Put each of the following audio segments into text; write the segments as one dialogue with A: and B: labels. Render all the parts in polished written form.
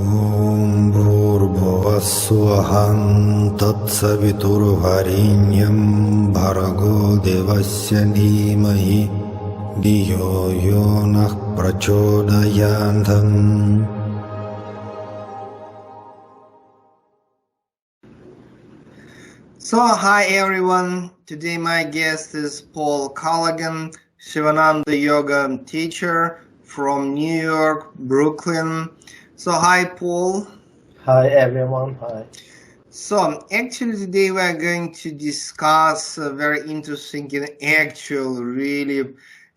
A: Om Bhurбhuvah Tatsaviturvarenyam Bhargo Devasya Dhimahi Dhiyo Yonah Prachodayantam.
B: So, hi everyone. Today my guest is Paul Callaghan, Shivananda yoga teacher from New York, Brooklyn. So, hi Paul.
C: Hi everyone, hi.
B: So, actually today we are going to discuss a very interesting and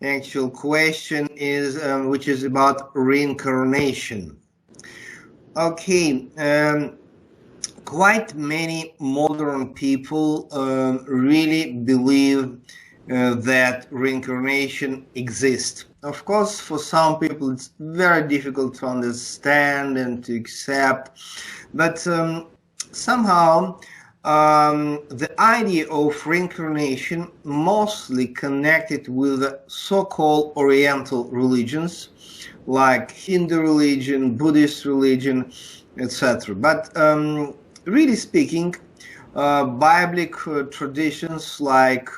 B: actual question is which is about reincarnation. Okay. Quite many modern people really believe that reincarnation exists. Of course, for some people it's very difficult to understand and to accept, but somehow the idea of reincarnation mostly connected with the so-called Oriental religions like Hindu religion, Buddhist religion, etc. But really speaking, biblical traditions like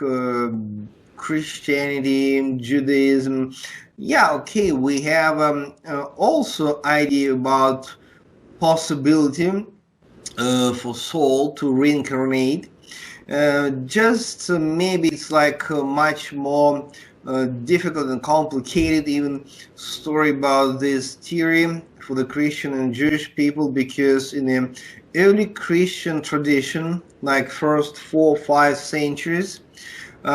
B: Christianity, Judaism, we have also idea about possibility for soul to reincarnate. Maybe it's like much more difficult and complicated even story about this theory for the Christian and Jewish people, because in the early Christian tradition, like first 4 or 5 centuries, we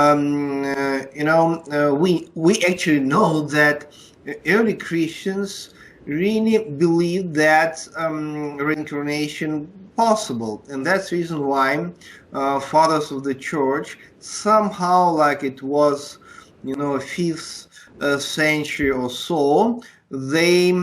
B: actually know that early Christians really believed that reincarnation possible, and that's the reason why fathers of the church somehow, like it was 5th century or so, they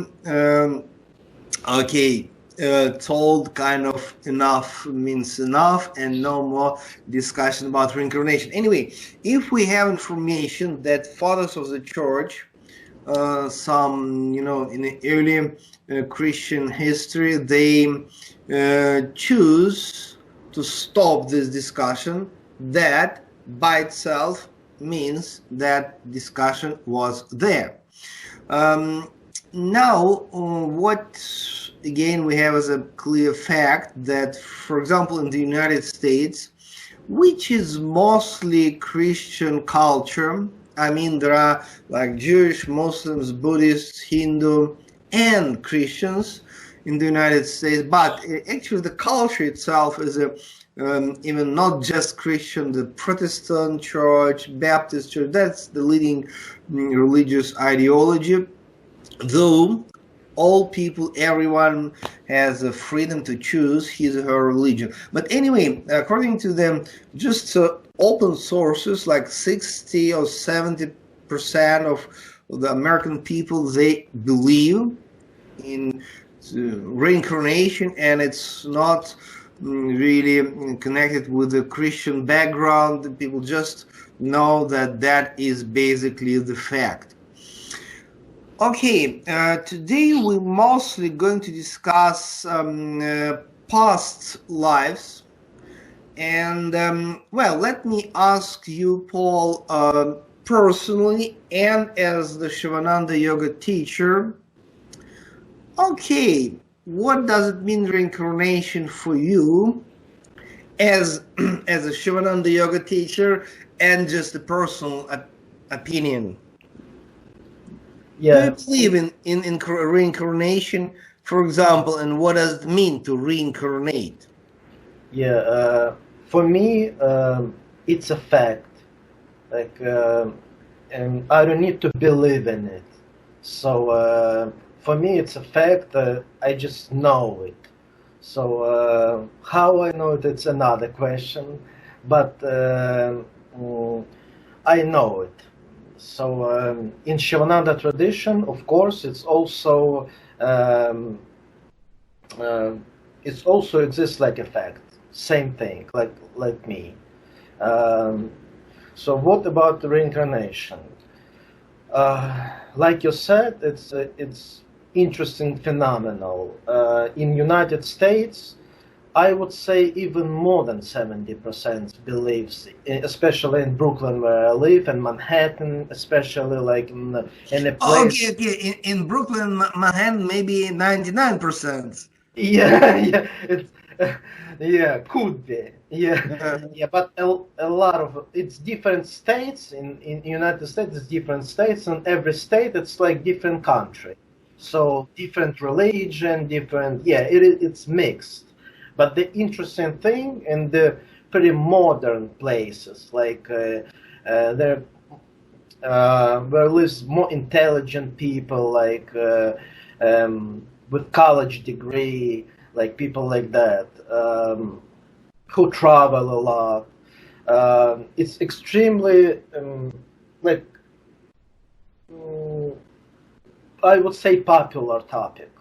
B: told kind of enough means enough and no more discussion about reincarnation. Anyway, if we have information that fathers of the church, some in the early Christian history, they choose to stop this discussion, that by itself means that discussion was there. Now, what again we have as a clear fact that, for example, in the United States, which is mostly Christian culture, I mean there are like Jewish, Muslims, Buddhists, Hindu, and Christians in the United States, but actually the culture itself is even not just Christian, the Protestant church, Baptist church, that's the leading religious ideology, though all people, everyone has a freedom to choose his or her religion. But anyway, according to them, just open sources, like 60 or 70% of the American people, they believe in reincarnation, and it's not really connected with the Christian background. People just know that that is basically the fact. Okay, today we're mostly going to discuss past lives, and let me ask you, Paul, personally and as the Shivananda yoga teacher, okay, what does it mean reincarnation for you as a Shivananda yoga teacher, and just a personal opinion?
C: Yeah.
B: Do you believe in reincarnation, for example, and what does it mean to reincarnate?
C: Yeah, for me, it's a fact. Like, and I don't need to believe in it. So, for me, it's a fact. I just know it. So, how I know it, it's another question. But I know it. So in Shivananda tradition, of course, it also exists like a fact. Same thing, like me. So what about the reincarnation? Like you said, it's interesting phenomenon. In United States, I would say even more than 70% believes, especially in Brooklyn where I live, and Manhattan, especially like in a place.
B: Okay, in Brooklyn, Manhattan, maybe 99%.
C: Yeah, yeah, it's yeah, could be. Yeah, yeah, but a lot of it's different states in United States. It's different states, and every state it's like different country. So different religion, different. Yeah, it's mixed. But the interesting thing in the pretty modern places, like there where lives more intelligent people, like with college degree, like people like that, who travel a lot. It's extremely like I would say popular topic.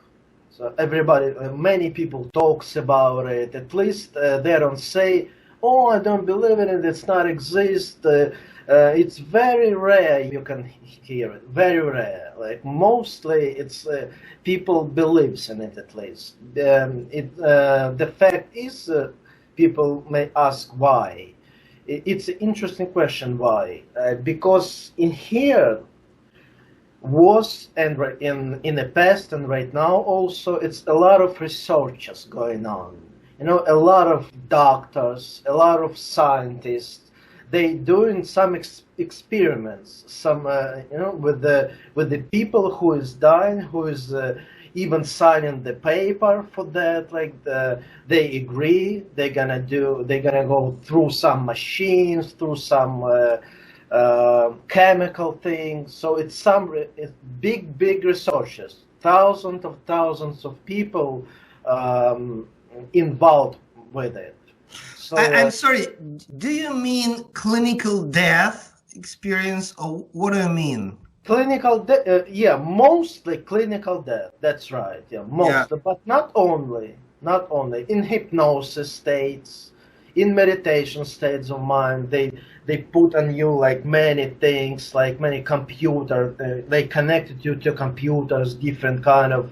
C: So everybody, many people talks about it. At least they don't say, "Oh, I don't believe in it. It's not exist." It's very rare you can hear it. Very rare. Like mostly, it's people believes in it at least. The fact is, people may ask why. It's an interesting question why. Because in here was and in the past and right now also it's a lot of researches going on, a lot of doctors, a lot of scientists, they doing some experiments, some with the people who is dying, who is even signing the paper for that, like they agree they're gonna go through some machines, through some chemical things. So it's big researches, thousands of people involved with it. So
B: I'm sorry, do you mean clinical death experience, or what do you mean?
C: clinical death, yeah, mostly clinical death. That's right, yeah, mostly, but not only. Not only in hypnosis states, in meditation states of mind, they put on you like many things, like many computers. They connected you to computers, different kind of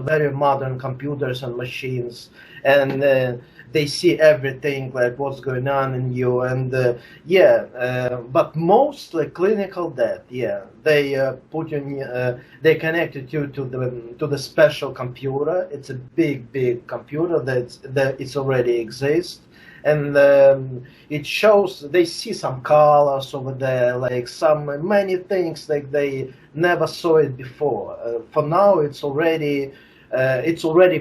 C: very modern computers and machines, and they see everything like what's going on in you. And but mostly clinical death. Yeah, they put you in, they connected you to the special computer. It's a big computer that it's already exists. And it shows, they see some colors over there, like many things like they never saw it before. For now, it's already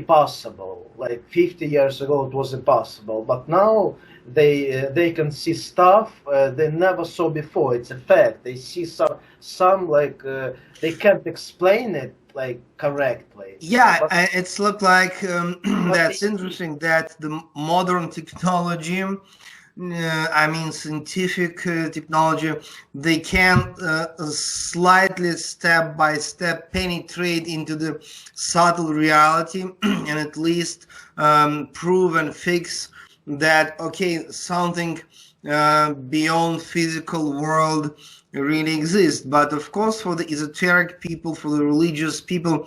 C: possible. Like 50 years ago, it was impossible, but now they can see stuff they never saw before. It's a fact. They see some like they can't explain it like correctly.
B: Yeah, it's looked like that's interesting that the modern technology, I mean scientific technology, they can slightly step by step penetrate into the subtle reality and at least prove and fix that, okay, something beyond physical world really exists. But of course, for the esoteric people, for the religious people,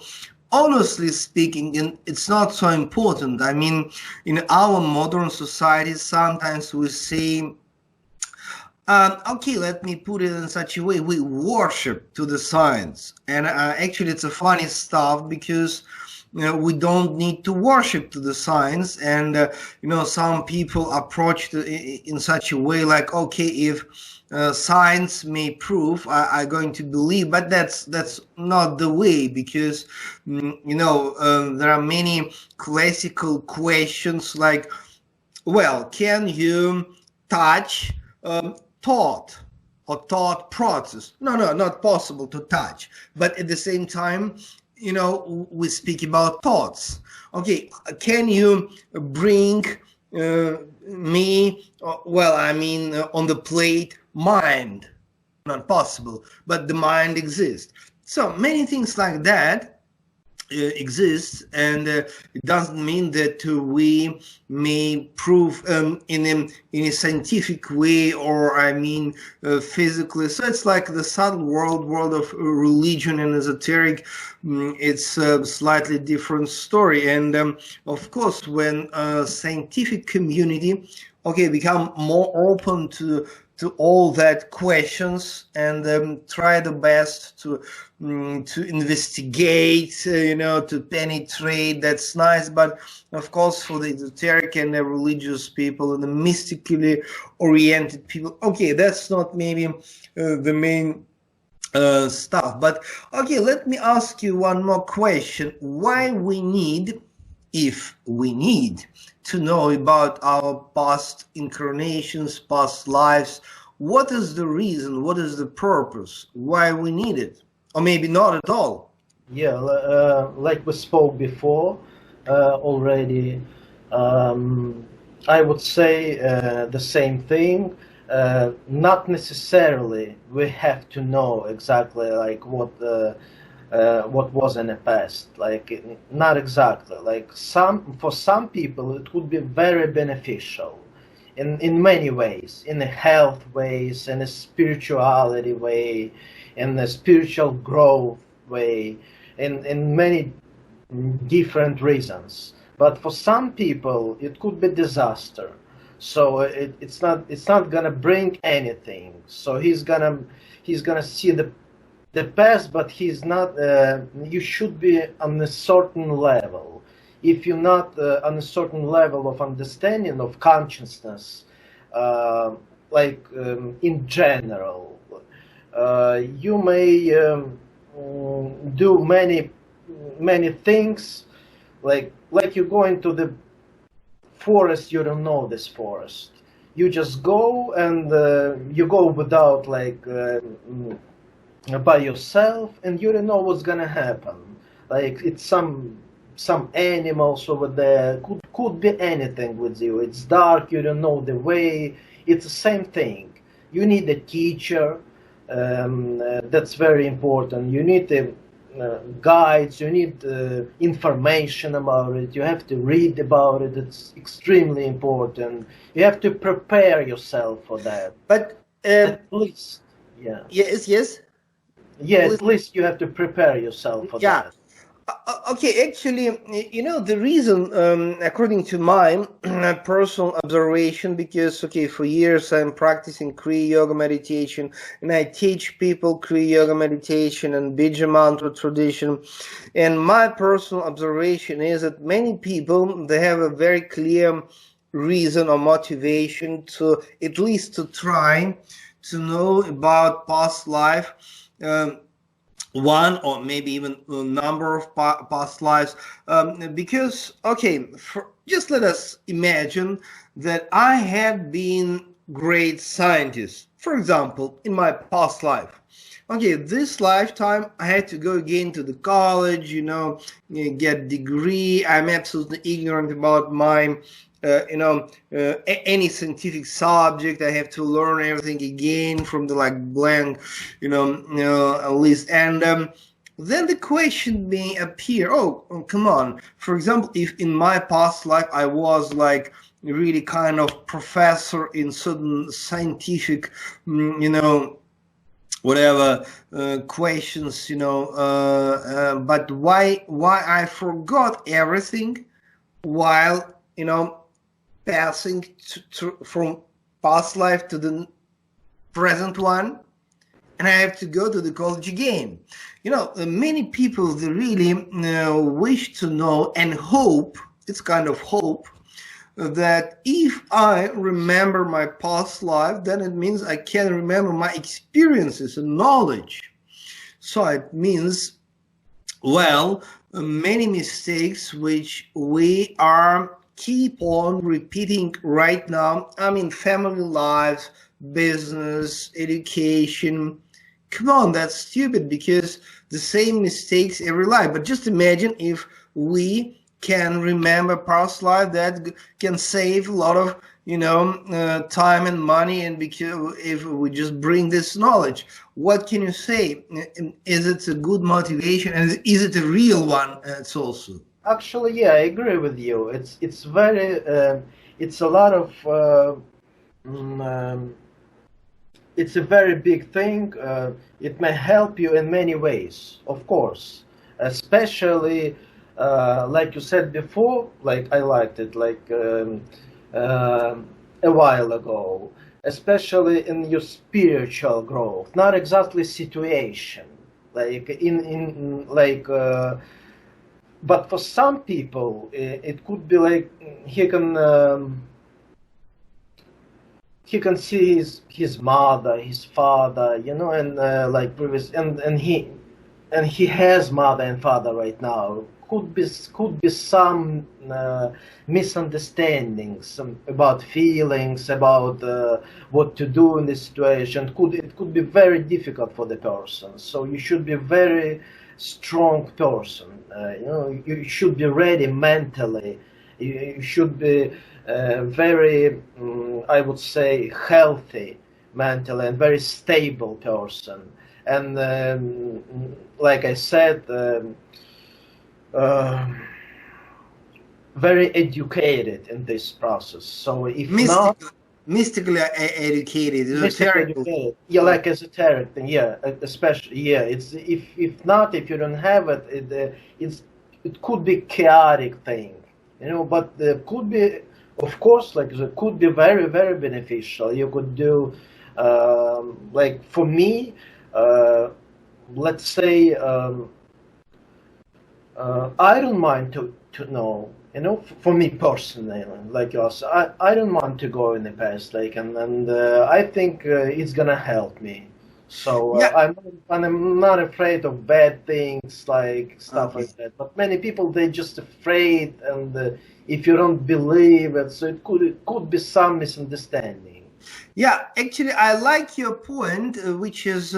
B: honestly speaking, it's not so important. I mean, in our modern society, sometimes we say, okay, let me put it in such a way, we worship to the science. And actually, it's a funny stuff because we don't need to worship to the science. And, some people approach it in such a way like, okay, if science may prove, I'm going to believe, but that's not the way, because there are many classical questions like, well, can you touch thought or thought process? No, not possible to touch, but at the same time, we speak about thoughts. Okay, can you bring me, on the plate, mind? Not possible, but the mind exists. So many things like that. exists, and it doesn't mean that we may prove in a scientific way, or I mean physically. So it's like the subtle world of religion and esoteric. It's a slightly different story, and of course, when scientific community, okay, become more open to all that questions, and try the best to investigate, to penetrate. That's nice, but of course, for the esoteric and the religious people and the mystically oriented people, okay, that's not maybe the main stuff. But okay, let me ask you one more question. Why we need, if we need, to know about our past incarnations, past lives? What is the reason? What is the purpose? Why we need it? Or maybe not at all?
C: Yeah, like we spoke before already, I would say the same thing. Not necessarily we have to know exactly like what was in the past. Like not exactly. Like for some people it would be very beneficial in many ways, in a health ways, in a spirituality way, in the spiritual growth way, in many different reasons. But for some people, it could be disaster. So it's not gonna bring anything. So he's gonna see the past, but he's not. You should be on a certain level. If you're not on a certain level of understanding of consciousness, in general, you may do many things, like you go into the forest. You don't know this forest. You just go, and you go without by yourself, and you don't know what's gonna happen. Like it's some animals over there, could be anything with you. It's dark, you don't know the way. It's the same thing. You need a teacher. That's very important. You need guides, you need information about it. You have to read about it. It's extremely important. You have to prepare yourself for that.
B: But
C: at least, yeah.
B: Yes.
C: Yeah, at least you have to prepare yourself for that.
B: Okay, actually, the reason, according to my personal observation, because, okay, for years I'm practicing Kriya Yoga meditation, and I teach people Kriya Yoga meditation and Bija Mantra tradition, and my personal observation is that many people, they have a very clear reason or motivation to, at least to try to know about past life, one or maybe even a number of past lives, because, okay, just let us imagine that I had been great scientist, for example, in my past life. Okay, this lifetime I had to go again to the college, get degree. I'm absolutely ignorant about my any scientific subject. I have to learn everything again from the blank, list. And then the question may appear, oh, come on. For example, if in my past life I was really kind of professor in certain scientific, whatever questions, but why I forgot everything while, passing from past life to the present one, and I have to go to the college again. Many people, they really wish to know and hope, it's kind of hope, that if I remember my past life, then it means I can remember my experiences and knowledge. So it means, well, many mistakes which we are keep on repeating right now. I mean, family lives, business, education. Come on, that's stupid, because the same mistakes every life. But just imagine if we can remember past life, that can save a lot of time and money, and because if we just bring this knowledge. What can you say? Is it a good motivation, and is it a real one? It's also
C: Actually, yeah, I agree with you. It's very it's a lot of it's a very big thing. It may help you in many ways, of course, especially like you said before. Like I liked it, like a while ago, especially in your spiritual growth, not exactly situation, like in like. But for some people, it could be like he can see his mother, his father, and like previous, and he has mother and father right now. Could be some misunderstandings about feelings, about what to do in this situation. It could be very difficult for the person. So you should be very strong person. You should be ready mentally. You should be very, I would say, healthy mentally and very stable person. And like I said, very educated in this process. So if
B: mystically educated,
C: educated, yeah, like esoteric thing, yeah, especially, yeah. It's if not, if you don't have it, it could be chaotic thing, but it could be, of course, like it could be very, very beneficial. You could do, like for me, let's say, I don't mind to know, for me personally, like yours, I don't want to go in the past, like, and I think it's gonna help me. So
B: yeah.
C: I'm not afraid of bad things, like stuff like that. But many people, they're just afraid, and if you don't believe it, so it could be some misunderstanding.
B: Yeah, actually, I like your point, which is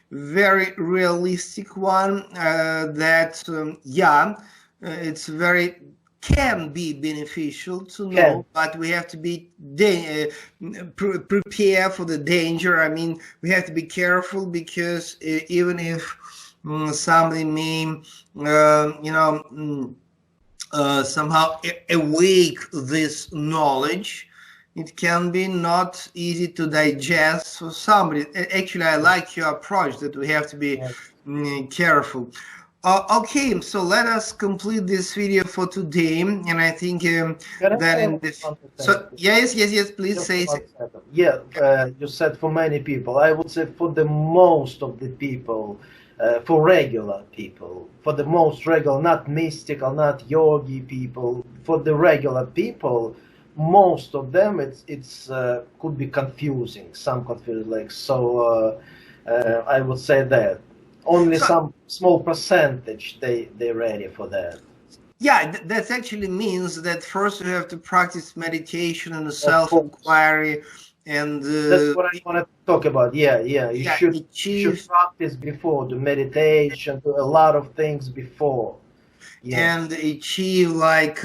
B: very realistic one. That it's very can be beneficial to know, but we have to be prepare for the danger. I mean, we have to be careful, because even if somebody may, somehow awake this knowledge, it can be not easy to digest for somebody. Actually, I like your approach that we have to be careful. Okay, so let us complete this video for today, and I think that in this. So yes, please say.
C: Yeah, you said for many people. I would say for the most of the people, for regular people, for the most regular, not mystical, not yogi people, for the regular people. Most of them, it's could be confusing. Some confusing, like so. I would say that only some small percentage they're ready for that.
B: Yeah, that actually means that first you have to practice meditation and self-inquiry, and
C: that's what I want to talk about. Yeah. You should practice before, do meditation, do a lot of things before,
B: and achieve like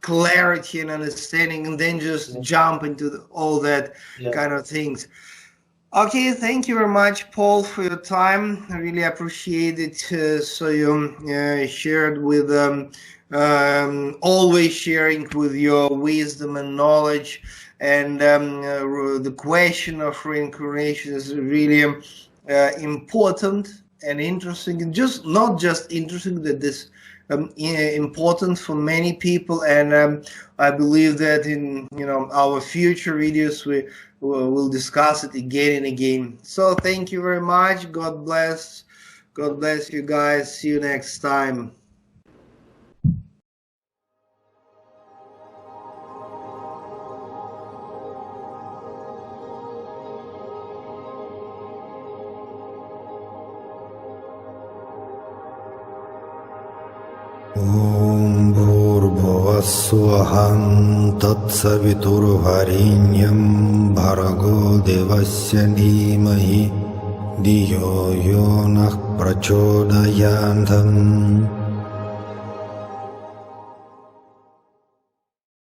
B: clarity and understanding, and then just jump into all that kind of things. Okay, thank you very much, Paul, for your time. I really appreciate it. So you shared with always sharing with your wisdom and knowledge, and the question of reincarnation is really important and interesting, and not just interesting, that this important for many people, and I believe that in our future videos we'll discuss it again and again. So thank you very much. God bless you guys. See you next time.
A: Om Bhurбhuvassuham Tatsaviturvarenyam Bhargo Devasya Dhimahi Dhiyo Yo Nah Prachodayantam